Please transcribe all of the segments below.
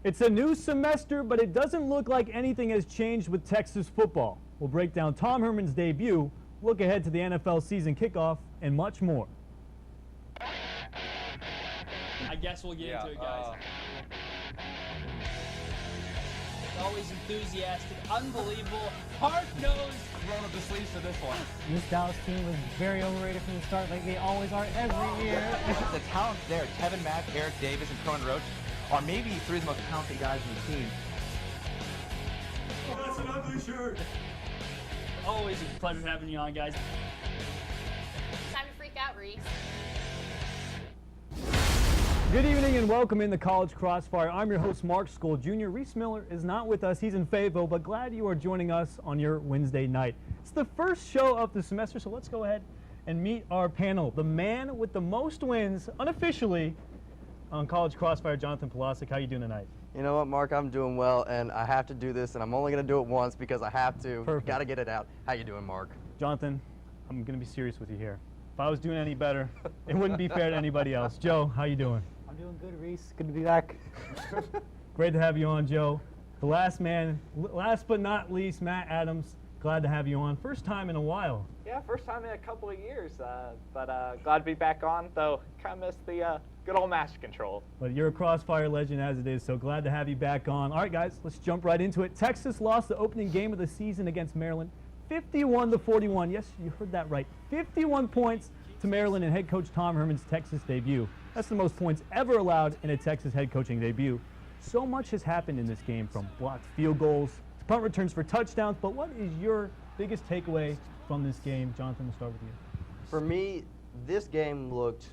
It's a new semester, but it doesn't look like anything has changed with Texas football. We'll break down Tom Herman's debut, look ahead to the NFL season kickoff, and much more. I guess we'll get into it, guys. Always enthusiastic, unbelievable, hard-nosed. Roll up the sleeves for this one. This Dallas team was very overrated from the start, like they always are every year. The talent there, Kevin Mack, Eric Davis, and Cronin Roach are maybe three of the most talented guys in the team. Oh, that's an ugly shirt. Always a pleasure having you on, guys. Time to freak out, Reese. Good evening and welcome in the College Crossfire. I'm your host, Mark Skol Jr. Reese Miller is not with us. He's in Fayetteville, but glad you are joining us on your Wednesday night. It's the first show of the semester, so let's go ahead and meet our panel. The man with the most wins, unofficially, on College Crossfire, Jonathan Polasek. How you doing tonight? You know what, Mark? I'm doing well, and I have to do this, and I'm only going to do it once because I have to. Perfect. Got to get it out. How you doing, Mark? Jonathan, I'm going to be serious with you here. If I was doing any better, it wouldn't be fair to anybody else. Joe, how you doing? I'm doing good, Reese. Good to be back. Great to have you on, Joe. The last man, last but not least, Matt Adams. Glad to have you on. First time in a while. Yeah, first time in a couple of years, but glad to be back on, though kind of missed the good old master control. But you're a Crossfire legend as it is, so glad to have you back on. All right, guys, let's jump right into it. Texas lost the opening game of the season against Maryland, 51-41. Yes, you heard that right. 51 points to Maryland in head coach Tom Herman's Texas debut. That's the most points ever allowed in a Texas head coaching debut. So much has happened in this game, from blocked field goals to punt returns for touchdowns. But what is your biggest takeaway from this game? Jonathan, we'll start with you. For me, this game looked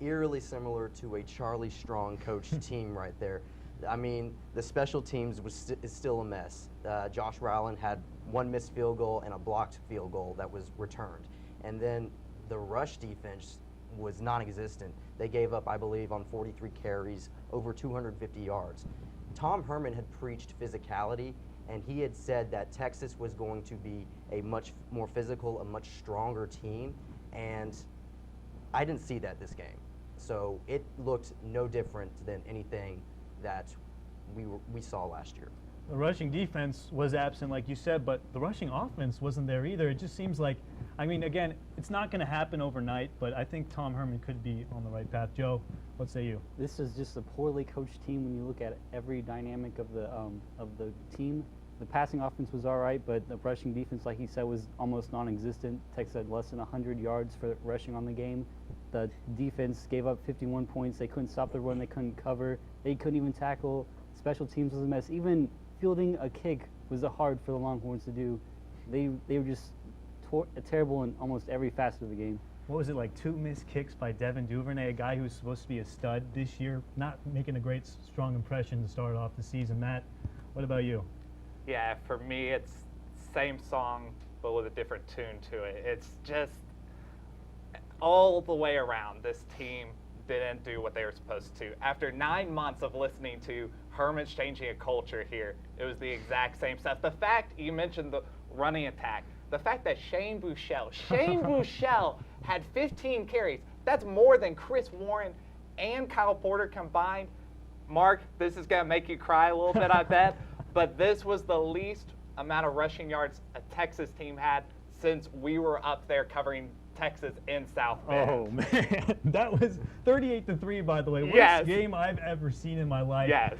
eerily similar to a Charlie Strong coached team right there. I mean, the special teams is still a mess. Josh Rowland had one missed field goal and a blocked field goal that was returned. And then the rush defense was non-existent. They gave up, I believe, on 43 carries, over 250 yards. Tom Herman had preached physicality, and he had said that Texas was going to be a much more physical, a much stronger team, and I didn't see that this game. So it looked no different than anything that we saw last year. The rushing defense was absent, like you said, but the rushing offense wasn't there either. It just seems like, I mean, again, it's not going to happen overnight, but I think Tom Herman could be on the right path. Joe, what say you? This is just a poorly coached team when you look at every dynamic of the team. The passing offense was all right, but the rushing defense, like he said, was almost non-existent. Texas had less than 100 yards for rushing on the game. The defense gave up 51 points. They couldn't stop the run. They couldn't cover. They couldn't even tackle. Special teams was a mess. Even fielding a kick was hard for the Longhorns to do. They were just terrible in almost every facet of the game. What was it, like 2 missed kicks by Devin Duvernay, a guy who's supposed to be a stud this year, not making a great, strong impression to start off the season. Matt, what about you? Yeah, for me, it's same song, but with a different tune to it. It's just all the way around, this team didn't do what they were supposed to. After 9 months of listening to Herman's changing a culture here, it was the exact same stuff. The fact, you mentioned the running attack, the fact that Shane Buechele had 15 carries, that's more than Chris Warren and Kyle Porter combined. Mark, this is going to make you cry a little bit, I bet, but this was the least amount of rushing yards a Texas team had since we were up there covering Texas in South Bend. Oh, man. That was 38-3, by the way. Yes. Worst game I've ever seen in my life. Yes.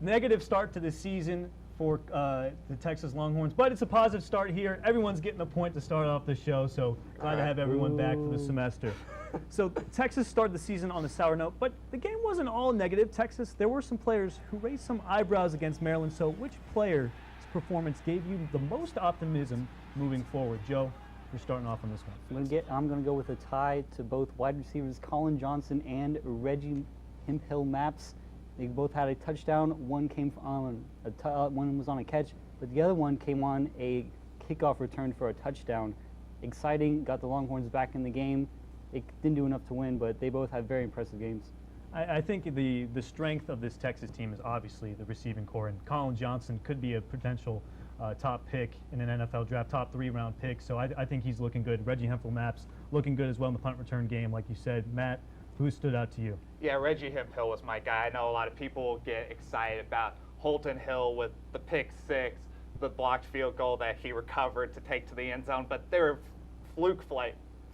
Negative start to the season for the Texas Longhorns, but it's a positive start here. Everyone's getting a point to start off the show, so glad to have everyone back for the semester. So Texas started the season on a sour note, but the game wasn't all negative. Texas, there were some players who raised some eyebrows against Maryland, so which player's performance gave you the most optimism moving forward? Joe, you're starting off on this one. I'm going to go with a tie to both wide receivers Colin Johnson and Reggie Hemphill Maps. They both had a touchdown. One came on one was on a catch, but the other one came on a kickoff return for a touchdown. Exciting, got the Longhorns back in the game. It didn't do enough to win, but they both had very impressive games. I think the strength of this Texas team is obviously the receiving core, and Colin Johnson could be a potential top pick in an NFL draft, top 3-round pick. So I think he's looking good. Reggie Hemphill Maps looking good as well in the punt return game, like you said. Matt, Who stood out to you? Yeah, Reggie Hemphill was my guy. I know a lot of people get excited about Holton Hill with the pick six, the blocked field goal that he recovered to take to the end zone, but they were fluke play,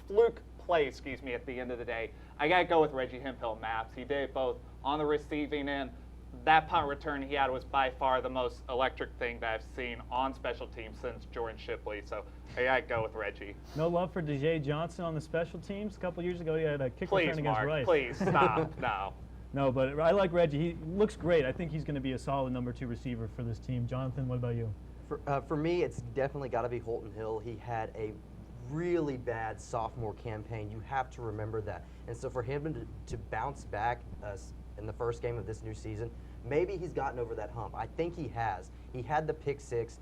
at the end of the day. I got to go with Reggie Hemphill maps. He did it both on the receiving end. That punt return he had was by far the most electric thing that I've seen on special teams since Jordan Shipley. So I got to go with Reggie. No love for DJ Johnson on the special teams? A couple years ago, he had a kick return Please, against Mark, Rice. please stop. No. No, but I like Reggie. He looks great. I think he's going to be a solid number 2 receiver for this team. Jonathan, what about you? For me, it's definitely got to be Holton Hill. He had a really bad sophomore campaign. You have to remember that. And so for him to bounce back in the first game of this new season, maybe he's gotten over that hump. I think he has. He had the pick six.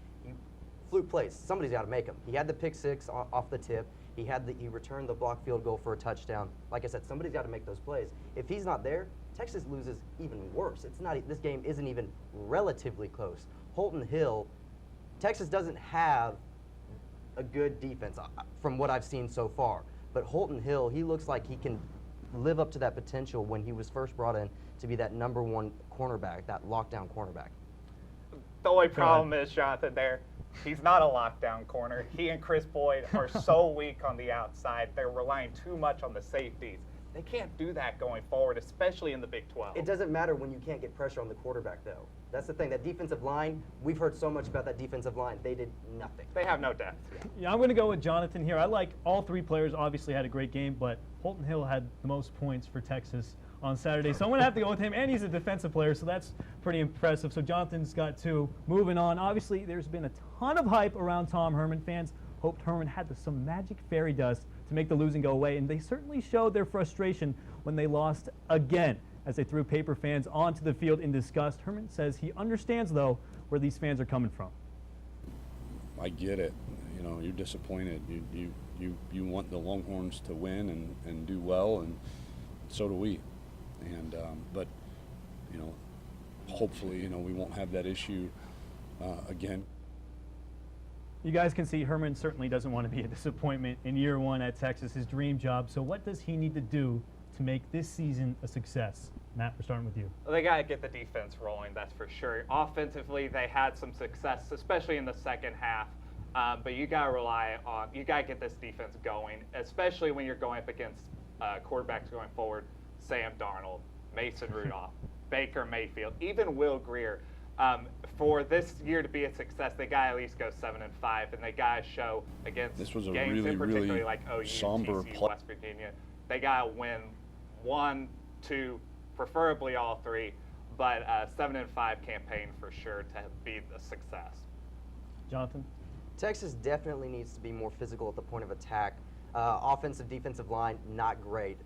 Fluke plays. Somebody's got to make him. He had the pick six off the tip. He returned the blocked field goal for a touchdown. Like I said, somebody's got to make those plays. If he's not there, Texas loses even worse. This game isn't even relatively close. Holton Hill, Texas doesn't have a good defense from what I've seen so far. But Holton Hill, he looks like he can live up to that potential when he was first brought in to be that number 1 cornerback, that lockdown cornerback. The only problem is, Jonathan, he's not a lockdown corner. He and Chris Boyd are so weak on the outside. They're relying too much on the safeties. They can't do that going forward, especially in the Big 12. It doesn't matter when you can't get pressure on the quarterback, though. That's the thing. That defensive line, we've heard so much about that defensive line. They did nothing. They have no depth. Yeah, I'm going to go with Jonathan here. I like all 3 players. Obviously had a great game, but Holton Hill had the most points for Texas on Saturday. So I'm going to have to go with him, and he's a defensive player, so that's pretty impressive. So Jonathan's got 2. Moving on, obviously there's been a ton of hype around Tom Herman. Fans hoped Herman had some magic fairy dust to make the losing go away, and they certainly showed their frustration when they lost again as they threw Paper fans onto the field in disgust. Herman says he understands, though, where these fans are coming from. I get it. You know, you're disappointed. You want the Longhorns to win and do well, and so do we. And but you know, hopefully, we won't have that issue again. You guys can see Herman certainly doesn't want to be a disappointment in year 1 at Texas, his dream job. So what does he need to do to make this season a success? Matt, we're starting with you. Well, they got to get the defense rolling, that's for sure. Offensively, they had some success, especially in the second half. But you got to get this defense going, especially when you're going up against quarterbacks going forward, Sam Darnold, Mason Rudolph, Baker Mayfield, even Will Greer. For this year to be a success, they got to at least go 7-5, and they got to show against This was a games really, in particularly really like OU, somber TCU, West Virginia. They got to win 1, 2, preferably all 3, but 7-5 campaign for sure to be a success. Jonathan? Texas definitely needs to be more physical at the point of attack. Offensive, defensive line, not great.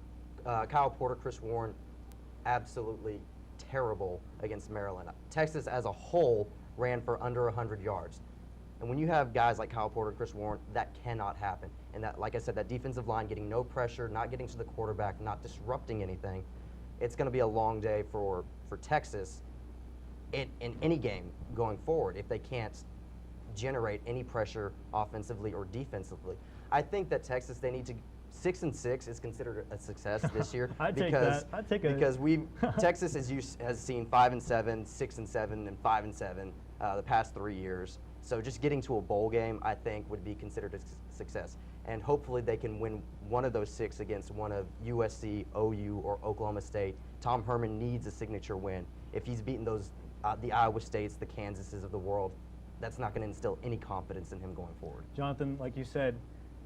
Kyle Porter, Chris Warren, absolutely terrible against Maryland. Texas as a whole ran for under 100 yards. And when you have guys like Kyle Porter, Chris Warren, that cannot happen. And that, like I said, that defensive line getting no pressure, not getting to the quarterback, not disrupting anything, it's going to be a long day for Texas in any game going forward if they can't generate any pressure offensively or defensively. I think that Texas, they need to 6-6 is considered a success this year because Texas has seen 5-7, 6-7, and 5-7 the past 3 years. So just getting to a bowl game, I think, would be considered a success. And hopefully they can win one of those 6 against one of USC, OU, or Oklahoma State. Tom Herman needs a signature win. If he's beaten those the Iowa States, the Kansases of the world, that's not going to instill any confidence in him going forward. Jonathan, like you said,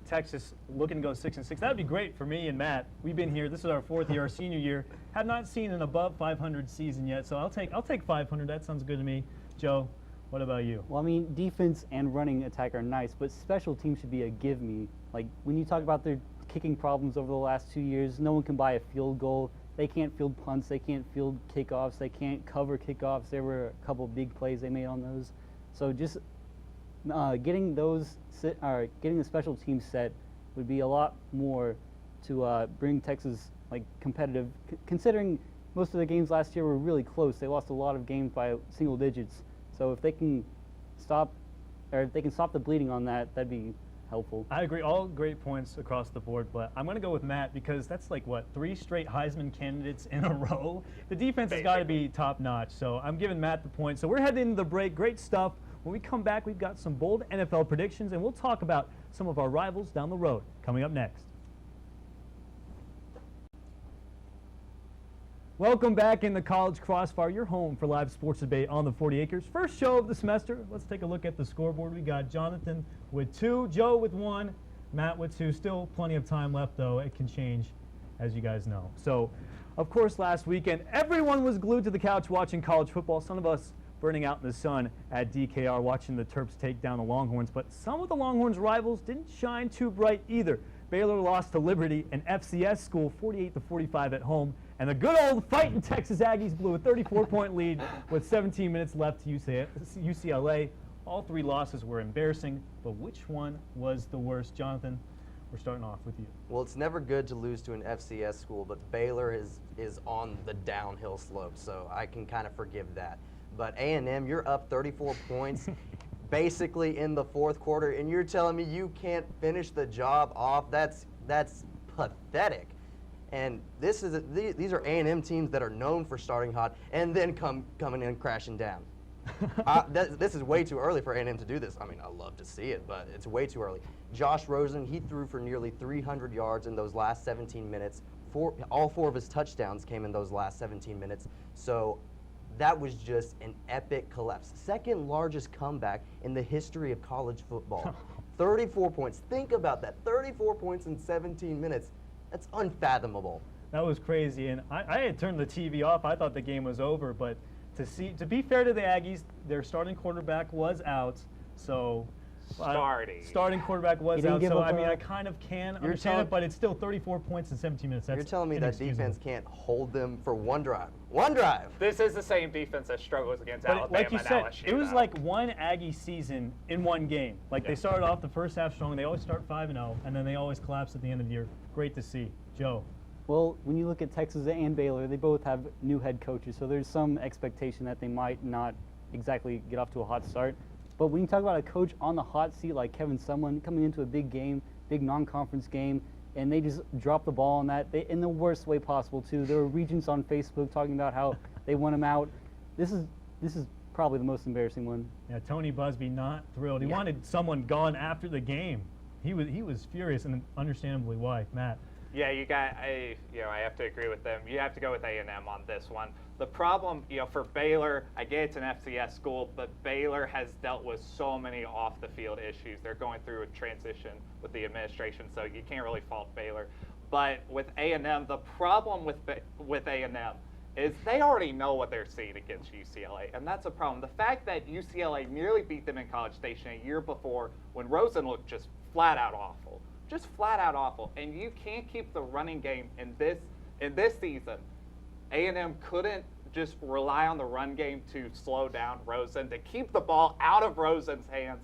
Texas looking to go 6-6. That would be great for me and Matt. We've been here. This is our 4th year, our senior year. Have not seen an above 500 season yet, so I'll take 500. That sounds good to me. Joe, what about you? Well, I mean, defense and running attack are nice, but special teams should be a give me. Like, when you talk about their kicking problems over the last 2 years, no one can buy a field goal. They can't field punts. They can't field kickoffs. They can't cover kickoffs. There were a couple big plays they made on those. So just getting the special team set would be a lot more to bring Texas competitive. Considering most of the games last year were really close, they lost a lot of games by single digits. So if they can stop the bleeding on that, that'd be helpful. I agree. All great points across the board, but I'm going to go with Matt because that's like, what, 3 straight Heisman candidates in a row? The defense has got to be top-notch, so I'm giving Matt the point. So we're heading into the break. Great stuff. When we come back, we've got some bold NFL predictions, and we'll talk about some of our rivals down the road. Coming up next. Welcome back in the College Crossfire, your home for live sports debate on the 40 acres. First show of the semester. Let's take a look at the scoreboard. We got Jonathan with 2, Joe with 1, Matt with 2. Still plenty of time left, though. It can change, as you guys know. So, of course, last weekend, everyone was glued to the couch watching college football. Some of us burning out in the sun at DKR watching the Terps take down the Longhorns. But some of the Longhorns' rivals didn't shine too bright either. Baylor lost to Liberty, an FCS school, 48-45 at home. And the good old fighting Texas Aggies blew a 34-point lead with 17 minutes left to UCLA. All 3 losses were embarrassing, but which one was the worst? Jonathan, we're starting off with you. Well, it's never good to lose to an FCS school, but Baylor is on the downhill slope, so I can kind of forgive that. But A&M, you're up 34 points basically in the 4th quarter, and you're telling me you can't finish the job off? That's pathetic. And these are A&M teams that are known for starting hot and then coming in crashing down. This is way too early for A&M to do this. I mean, I love to see it, but it's way too early. Josh Rosen, he threw for nearly 300 yards in those last 17 minutes. All 4 of his touchdowns came in those last 17 minutes. So that was just an epic collapse. 2nd largest comeback in the history of college football. 34 points. Think about that. 34 points in 17 minutes. That's unfathomable. That was crazy, and I had turned the TV off. I thought the game was over, but to be fair to the Aggies, their starting quarterback was out, so starting quarterback was out. So I mean, I kind of can understand it, but it's still 34 points in 17 minutes. That's you're telling me that defense can't hold them for one drive? One drive. This is the same defense that struggles against Alabama like you said, and LSU. it was like one Aggie season in one game. Like they started off the first half strong. They always start 5-0, and then they always collapse at the end of the year. Great to see. Joe. Well, when you look at Texas and Baylor, they both have new head coaches, so there's some expectation that they might not exactly get off to a hot start. But when you talk about a coach on the hot seat like Kevin Sumlin coming into a big game, big non-conference game, and they just drop the ball on that in the worst way possible too. There were regents on Facebook talking about how they want him out. This is probably the most embarrassing one. Yeah, Tony Busby not thrilled. He wanted someone gone after the game. He was furious, and understandably why. Matt. Yeah, I have to agree with them. You have to go with A&M on this one. The problem, for Baylor, I get it's an FCS school, but Baylor has dealt with so many off-the-field issues. They're going through a transition with the administration, so you can't really fault Baylor. But with A&M, the problem with A&M is they already know what they're seeing against UCLA, and that's a problem. The fact that UCLA nearly beat them in College Station a year before when Rosen looked just flat-out awful. Just flat out awful, and you can't keep the running game in this season. A&M couldn't just rely on the run game to slow down Rosen, to keep the ball out of Rosen's hands.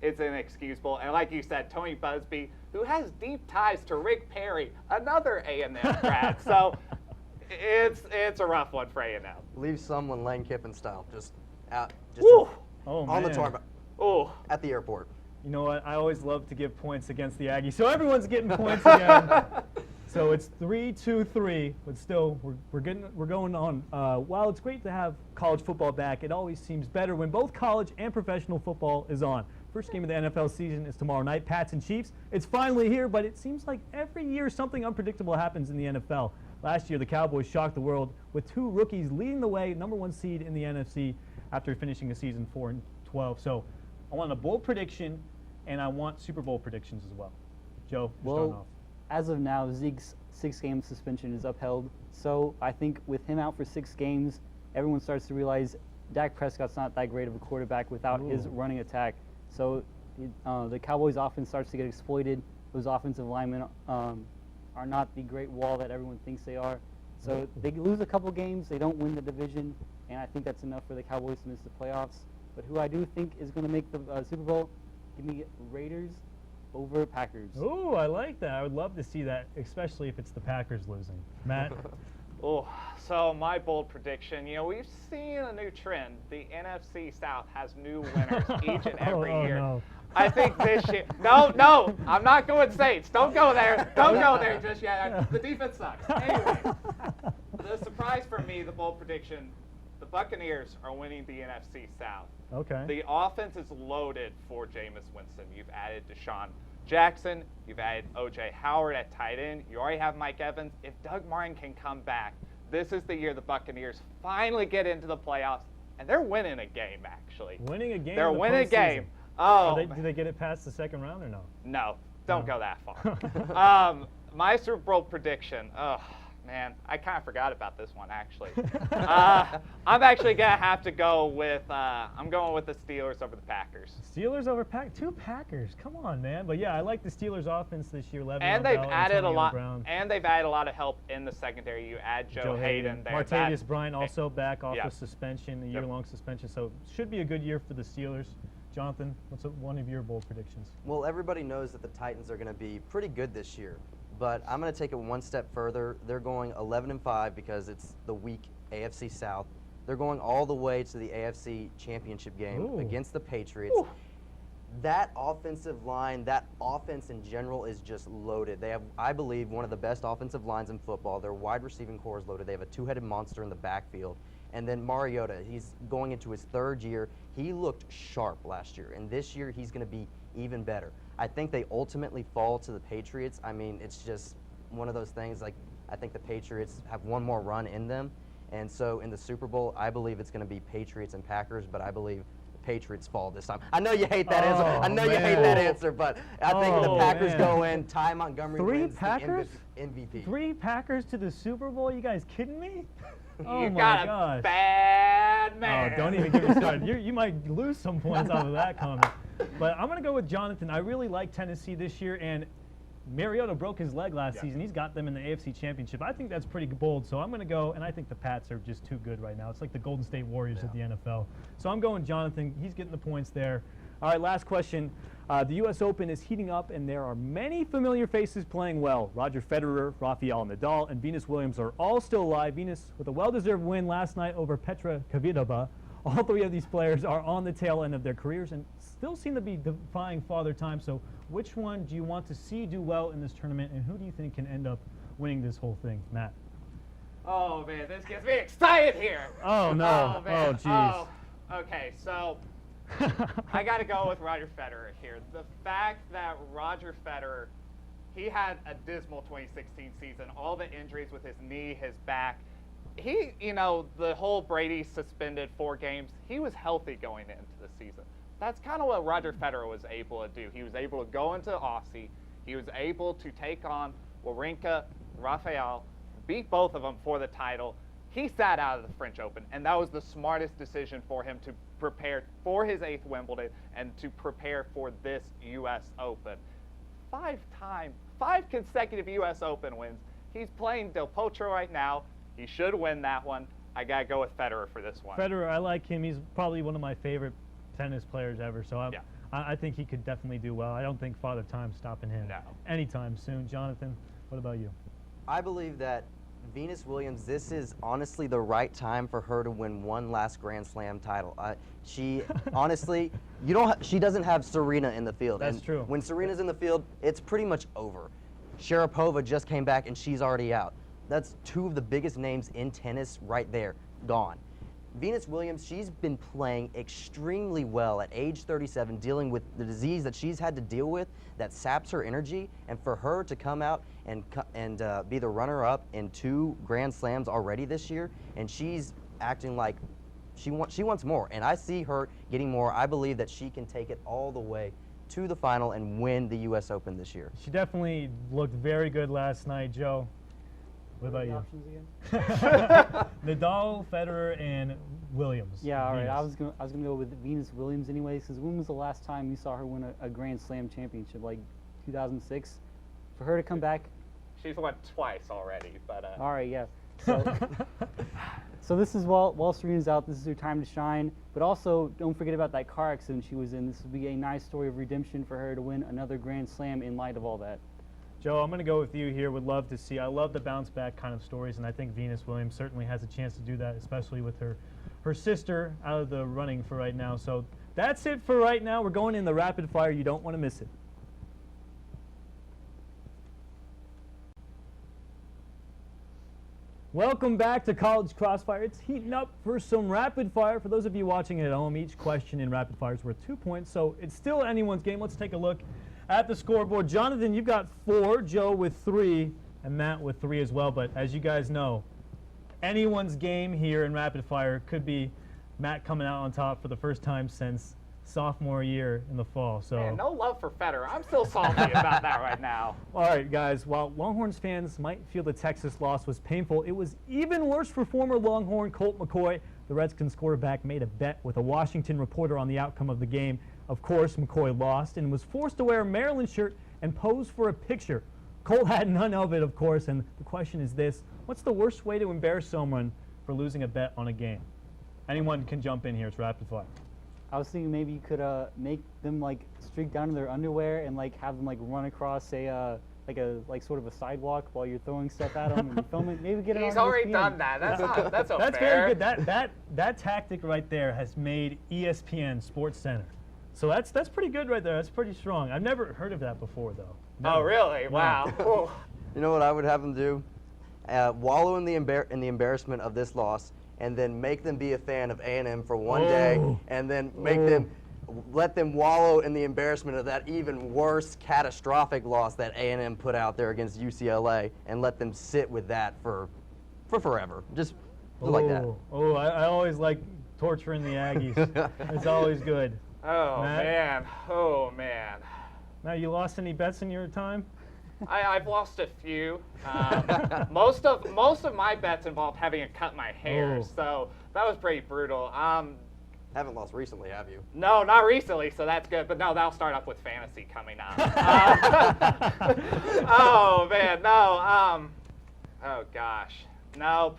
It's inexcusable. And like you said, Tony Busby, who has deep ties to Rick Perry, another A&M grad. So it's a rough one for A&M. Leave someone Lane Kiffin style, just out, on the tarmac, at the airport. You know what? I always love to give points against the Aggies, so everyone's getting points again. So it's 3-2-3, but still we're going on. While it's great to have college football back, it always seems better when both college and professional football is on. First game of the NFL season is tomorrow night, Pats and Chiefs. It's finally here, but it seems like every year something unpredictable happens in the NFL. Last year, the Cowboys shocked the world with 2 rookies leading the way, #1 seed in the NFC after finishing the season 4-12. So I want a bold prediction, and I want Super Bowl predictions as well. Joe, you're starting off. As of now, Zeke's 6-game suspension is upheld. So I think with him out for 6 games, everyone starts to realize Dak Prescott's not that great of a quarterback without his running attack. So the Cowboys' offense starts to get exploited. Those offensive linemen are not the great wall that everyone thinks they are. So they lose a couple games, they don't win the division, and I think that's enough for the Cowboys to miss the playoffs. But who I do think is going to make the Super Bowl, give me Raiders over Packers. Oh, I like that. I would love to see that, especially if it's the Packers losing. Matt? So my bold prediction, we've seen a new trend. The NFC South has new winners each and every year. No. I think this year. No, I'm not going Saints. Don't go there. Don't go there just yet. The defense sucks. Anyway, the surprise for me, the bold prediction, the Buccaneers are winning the NFC South. Okay. The offense is loaded for Jameis Winston. You've added Deshaun Jackson. You've added O.J. Howard at tight end. You already have Mike Evans. If Doug Martin can come back, this is the year the Buccaneers finally get into the playoffs, and they're winning a game, actually. Winning a game. They're in the winning a game. postseason. Oh, Do they get it past the second round or no? no, don't go that far. My Super Bowl prediction. Oh, man, I kind of forgot about this one, actually. I'm actually going to have to go with, I'm going with the Steelers over the Packers. Steelers over two Packers. Come on, man. But yeah, I like the Steelers offense this year. Le'Veon And they've Bell, added a Antonio lot. Brown, And they've added a lot of help in the secondary. You add Joe Hayden there. Martavius Bryant also back off yeah. the suspension, a year-long suspension. So should be a good year for the Steelers. Jonathan, what's one of your bold predictions? Well, everybody knows that the Titans are going to be pretty good this year, but I'm going to take it one step further. They're going 11-5 because it's the weak AFC South. They're going all the way to the AFC Championship game against the Patriots. Ooh. That offensive line, that offense in general is just loaded. They have, I believe, one of the best offensive lines in football. Their wide receiving core is loaded. They have a two-headed monster in the backfield. And then Mariota, he's going into his third year. He looked sharp last year, and this year he's going to be even better. I think they ultimately fall to the Patriots. I mean, it's just one of those things, like, I think the Patriots have one more run in them. And so in the Super Bowl, I believe it's going to be Patriots and Packers, but I believe the Patriots fall this time. I know you hate that answer. I know you hate that answer, but I think the Packers go in. Ty Montgomery wins Packers? the MVP. 3 Packers to the Super Bowl? You guys kidding me? Oh you my got a gosh. bad man. Oh, don't even get me started. You might lose some points off of that comment. But I'm going to go with Jonathan. I really like Tennessee this year, and Mariota broke his leg last season. He's got them in the AFC Championship. I think that's pretty bold, so I'm going to go, and I think the Pats are just too good right now. It's like the Golden State Warriors of the NFL. So I'm going Jonathan. He's getting the points there. All right, last question. The U.S. Open is heating up, and there are many familiar faces playing well. Roger Federer, Rafael Nadal, and Venus Williams are all still alive. Venus with a well-deserved win last night over Petra Kvitova. All 3 of these players are on the tail end of their careers and still seem to be defying father time. So which one do you want to see do well in this tournament, and who do you think can end up winning this whole thing? Matt. Oh, man, this gets me excited here. Oh, no. Oh, man. Oh, jeez. Oh, okay, so I got to go with Roger Federer here. The fact that Roger Federer, he had a dismal 2016 season, all the injuries with his knee, his back. He, the whole Brady suspended 4 games, he was healthy going into the season. That's kind of what Roger Federer was able to do. He was able to go into Aussie. He was able to take on Wawrinka, Rafael, beat both of them for the title. He sat out of the French Open, and that was the smartest decision for him to prepare for his 8th Wimbledon and to prepare for this U.S. Open. 5 consecutive U.S. Open wins. He's playing Del Potro right now. He should win that one. I got to go with Federer for this one. Federer, I like him. He's probably one of my favorite tennis players ever, so I think he could definitely do well. I don't think Father Time's stopping him anytime soon. Jonathan, what about you? I believe that Venus Williams, this is honestly the right time for her to win one last Grand Slam title. She honestly, she doesn't have Serena in the field. That's true. When Serena's in the field, it's pretty much over. Sharapova just came back and she's already out. That's 2 of the biggest names in tennis right there, gone. Venus Williams, she's been playing extremely well at age 37, dealing with the disease that she's had to deal with that saps her energy, and for her to come out and be the runner-up in 2 Grand Slams already this year, and she's acting like she wants more, and I see her getting more. I believe that she can take it all the way to the final and win the U.S. Open this year. She definitely looked very good last night, Joe. What about you? Options again? Nadal, Federer, and Williams. Yeah, all right. Venus. I was gonna go with Venus Williams anyways, because when was the last time you saw her win a Grand Slam championship? Like 2006. For her to come back. She's won twice already, but. All right, yeah. So this is while Serena's out, this is her time to shine. But also, don't forget about that car accident she was in. This would be a nice story of redemption for her to win another Grand Slam in light of all that. Joe, I'm going to go with you here. Would love to see. I love the bounce back kind of stories, and I think Venus Williams certainly has a chance to do that, especially with her sister out of the running for right now. So that's it for right now. We're going in the rapid fire. You don't want to miss it. Welcome back to College Crossfire. It's heating up for some rapid fire. For those of you watching at home, each question in rapid fire is worth 2 points, so it's still anyone's game. Let's take a look at the scoreboard. Jonathan, you've got 4, Joe with 3, and Matt with 3 as well. But as you guys know, anyone's game here in rapid fire. Could be Matt coming out on top for the first time since sophomore year in the fall. So Man, no love for Federer. I'm still salty about that right now. all right, guys, while Longhorns fans might feel the Texas loss was painful, it was even worse for former Longhorn Colt McCoy. The Redskins quarterback made a bet with a Washington reporter on the outcome of the game. Of course, McCoy lost and was forced to wear a Maryland shirt and pose for a picture. Colt had none of it, of course, and the question is this: what's the worst way to embarrass someone for losing a bet on a game? Anyone can jump in here. It's rapid fire. I was thinking maybe you could make them like streak down in their underwear and like have them like run across a sort of a sidewalk while you're throwing stuff at them and you film it. Maybe get it on He's already ESPN. done that. That's not That's fair. very good. That tactic right there has made ESPN Sports Center. So that's pretty good right there. That's pretty strong. I've never heard of that before, though. Oh, Never. really? No. Wow. You know what I would have them do? Wallow in the embarrassment of this loss, and then make them be a fan of A&M for one day, and then let them wallow in the embarrassment of that even worse catastrophic loss that A&M put out there against UCLA, and let them sit with that for forever. Just like that. Oh, I always like torturing the Aggies. It's always good. Oh, Matt? man. Oh, man. Now, you lost any bets in your time? I've lost a few. Most of my bets involved having to cut my hair, so that was pretty brutal. Haven't lost recently, have you? No, not recently, so that's good. But no, that'll start up with fantasy coming up. Oh man, no. Oh gosh, no.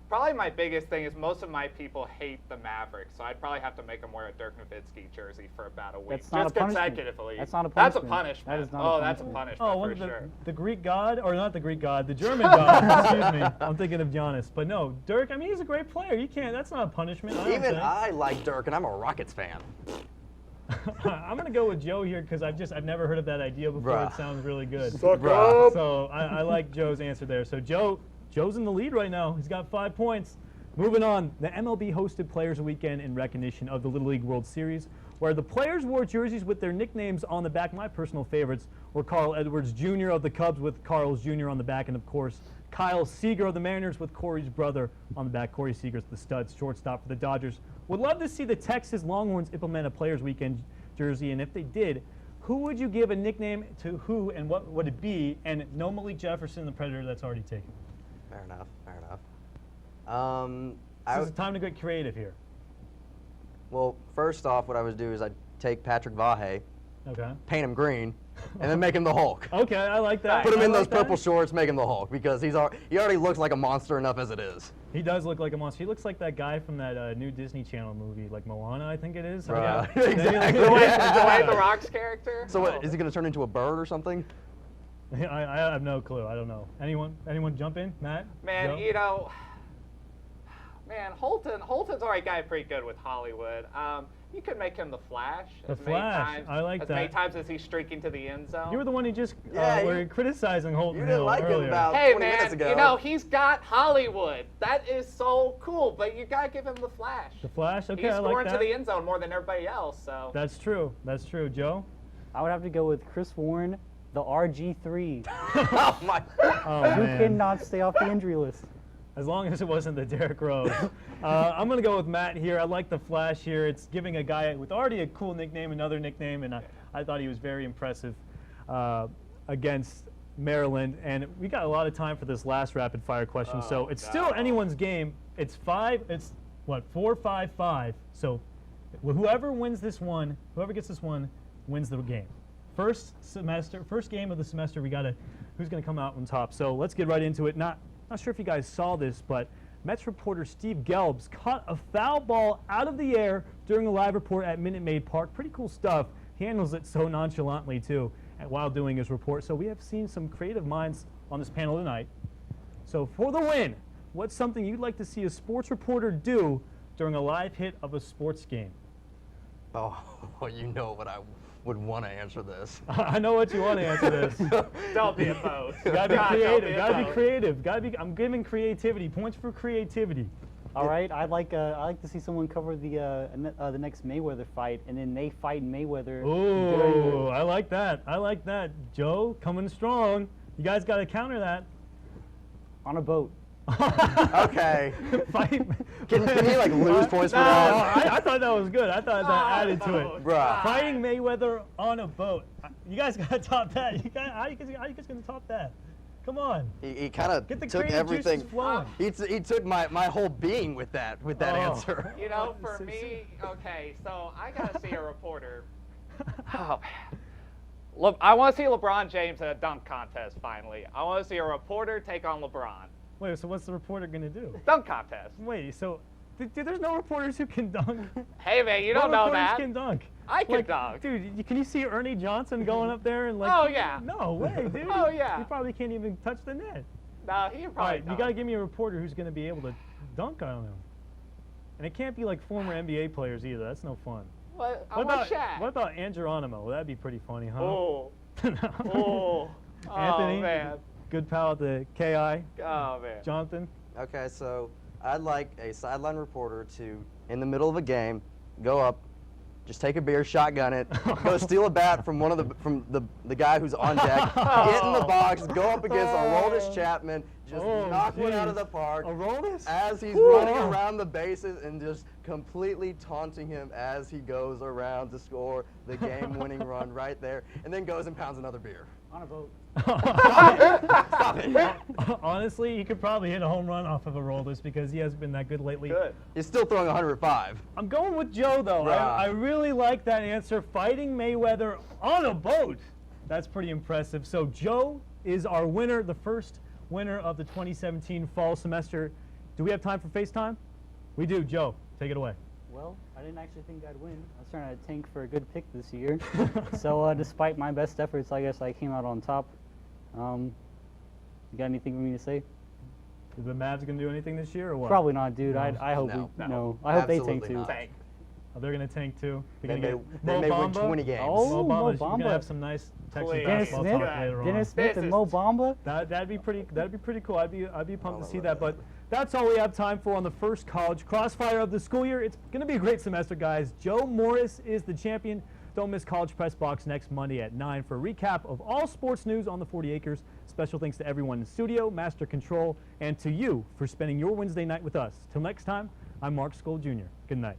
Probably my biggest thing is most of my people hate the Mavericks, so I'd probably have to make them wear a Dirk Nowitzki jersey for about a week, That's not just a punishment. consecutively. That's not a That's a punishment. punishment. That is not a That's a punishment. punishment Oh, one for of sure. the Greek god, or not the Greek god, the German god, excuse me. I'm thinking of Giannis. But no, Dirk, I mean, he's a great player. You can't, that's not a punishment. I don't Even think. I like Dirk, and I'm a Rockets fan. I'm going to go with Joe here because I've never heard of that idea before. Bruh. It sounds really good. Bruh. So I like Joe's answer there. So Joe's in the lead right now. He's got 5 points. Moving on, the MLB hosted Players Weekend in recognition of the Little League World Series, where the players wore jerseys with their nicknames on the back. My personal favorites were Carl Edwards Jr. of the Cubs with Carl's Jr. on the back, and of course, Kyle Seager of the Mariners with Corey's brother on the back. Corey Seager's the studs, shortstop for the Dodgers. Would love to see the Texas Longhorns implement a Players Weekend jersey, and if they did, who would you give a nickname to who, and what would it be? And no Malik Jefferson, the Predator, that's already taken. Fair enough. This is time to get creative here. Well, first off, what I would do is I'd take Patrick Vahe, Okay. paint him green, and then make him the Hulk. Okay, I like that. Put him I in like those that. purple shorts, make him the Hulk, because he already looks like a monster enough as it is. He does look like a monster. He looks like that guy from that new Disney Channel movie, like Moana, I think it is. Bruh. Yeah. Exactly. Dwayne The Rock's character? So what, is he going to turn into a bird or something? I have no clue. I don't know. Anyone jump in? Matt? Man, Joe? you know, Holton's already got pretty good with Hollywood. You could make him the Flash. The as Flash, Many times, I like as that. many times as he's streaking to the end zone. You were the one who just Yeah, were you- criticizing Holton you didn't Hill like him earlier. about- Hey 20 minutes man, ago. you know he's got Hollywood. That is so cool, but you gotta give him the Flash. The Flash? Okay, He's I like scoring that. to the end zone more than everybody else. So That's true. Joe? I would have to go with Chris Warren, the RG3, Oh my! Oh, who man. cannot stay off the injury list. As long as it wasn't the Derrick Rose. I'm going to go with Matt here. I like the Flash here. It's giving a guy with already a cool nickname another nickname, and I thought he was very impressive against Maryland. And we got a lot of time for this last rapid fire question, so it's still anyone's game. It's 4-5-5. So whoever wins this one, whoever gets this one, wins the game. First game of the semester, who's going to come out on top. So let's get right into it. Not sure if you guys saw this, but Mets reporter Steve Gelbs caught a foul ball out of the air during a live report at Minute Maid Park. Pretty cool stuff. He handles it so nonchalantly, too. while doing his report. So we have seen some creative minds on this panel tonight. So for the win, what's something you'd like to see a sports reporter do during a live hit of a sports game? Oh, you know what I would want to answer this. I know what you want to answer this. Don't be a boat. You gotta be God, don't creative. a Gotta be boat. creative. I'm giving creativity. Points for creativity. All right, I like to see someone cover the next Mayweather fight, and then they fight Mayweather. Ooh, I like that. I like that. Joe, coming strong. You guys got to counter that. on a boat. Okay. Fight. Can he like lose points for that? I thought that was good. I thought that added to it. Bruh. Fighting Mayweather on a boat. You guys got to top that. How are you guys going to top that? Come on. He kind of Get the took creative everything. juices flowing. He took my whole being with that answer. You know, for me, okay, so I gotta see a reporter. Oh man, I want to see LeBron James in a dunk contest finally. I want to see a reporter take on LeBron. Wait, so what's the reporter going to do? Dunk contest. Wait, so there's no reporters who can dunk? Hey man, you No don't know reporters that. can dunk. I can Like, dunk. Dude, can you see Ernie Johnson going up there and like? Oh, yeah. No way, dude. Oh, yeah. He probably can't even touch the net. No, he can All probably right, you dunk. got to give me a reporter who's going to be able to dunk on him. And it can't be like former NBA players either. That's no fun. What, I What want about Shaq. what about Angeronimo? Well, that'd be pretty funny, huh? Oh. No. Oh. Anthony, Oh man. good pal at the KI. Oh man. Jonathan. Okay, so I'd like a sideline reporter to, in the middle of a game, go up, just take a beer, shotgun it, go steal a bat from the guy who's on deck, get in the box, go up against Aroldis Chapman, just knock one out of the park Aroldis? as he's running around the bases and just completely taunting him as he goes around to score the game-winning run right there, and then goes and pounds another beer. On a boat. Stop it. Honestly, he could probably hit a home run off of Aroldis because he hasn't been that good lately. Good. He's still throwing 105. I'm going with Joe, though. Bruh. I really like that answer. Fighting Mayweather on a boat. That's pretty impressive. So Joe is our winner, the first winner of the 2017 fall semester. Do we have time for FaceTime? We do. Joe, take it away. Well, I didn't actually think I'd win. I was trying to tank for a good pick this year. So despite my best efforts, I guess I came out on top. You got anything for me to say? Is the Mavs going to do anything this year or what? Probably not, dude. No. I hope No. no. I hope they tank Absolutely too. not. Tank. Oh, they're going to tank too. They They're may, gonna get they Mo may win Bamba? 20 games. Oh, Mo Mo Bamba. You're going to Bamba. have some nice Texas Please. Dennis basketball Smith, talk later on. Dennis Smith This and is- Mo Bamba. That'd be pretty cool. I'd be pumped to see that. love But that's all we have time for on the first college crossfire of the school year. It's going to be a great semester, guys. Joe Morris is the champion. Don't miss College Press Box next Monday at 9 for a recap of all sports news on the 40 acres. Special thanks to everyone in the studio, Master Control, and to you for spending your Wednesday night with us. Till next time, I'm Mark Skol Jr. Good night.